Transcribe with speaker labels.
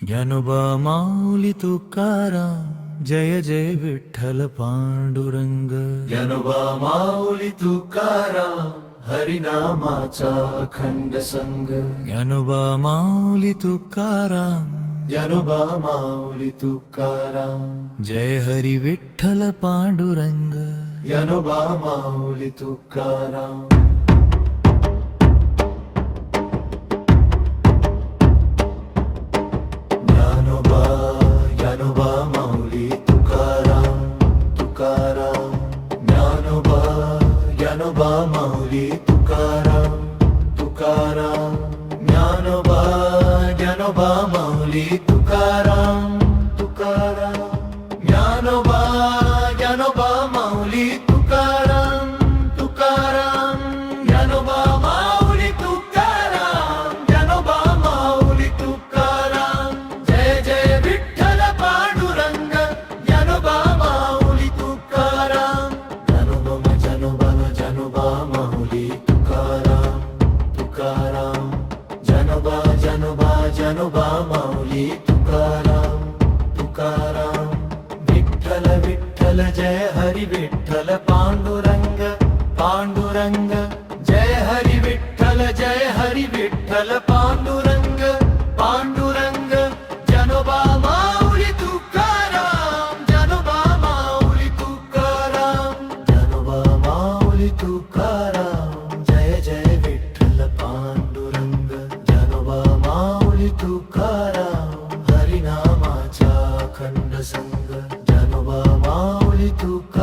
Speaker 1: ज्ञानोबा माऊली तुकाराम, जय जय विठ्ठल पांडुरंग.
Speaker 2: ज्ञानोबा माऊली तुकाराम, हरिनामाचा अखंड संग.
Speaker 1: ज्ञानोबा माऊली तुकाराम,
Speaker 2: ज्ञानोबा माऊली तुकाराम,
Speaker 1: जय हरी विठ्ठल पांडुरंग.
Speaker 2: ज्ञानोबा माऊली तुकाराम. ज्ञानोबा ज्ञानोबा माऊली तुकाराम, तुकाराम. ज्ञानोबा ज्ञानोबा माऊली तुकाराम, तुकाराम. ज्ञानोबा ज्ञानोबा माऊली तुकाराम, तुकाराम. ज्ञानोबा ज्ञानोबा माऊली तुकाराम, तुकाराम. ज्ञानोबा माऊली तुकाराम, ज्ञानोबा माऊली तुकाराम. जय जय विठ्ठल पांडुरंग, ज्ञानोबा माऊली तुकाराम. ज्ञानोबा ज्ञानोबा ज्ञानोबा माऊली तुकाराम, तुकाराम. ज्ञानोबा ज्ञानोबा ज्ञानोबा माऊली तुकाराम, तुकाराम. विठ्ठल विठ्ठल जय हरी विठ्ठल पांडुरंग, पांडुरंग. जय हरी विठ्ठल जय हरी विठ्ठल पांडुरंग, पांडुरंग. ज्ञानोबा माऊली तुकाराम, ज्ञानोबा माऊली तुकाराम. ज्ञानोबा माऊली तुकाराम, जय जय विठ्ठल पांडुरंग. ज्ञानोबा माऊली तुकाराम, हरिनामाचा अखंड संग. ज्ञानोबा माऊली तुकाराम.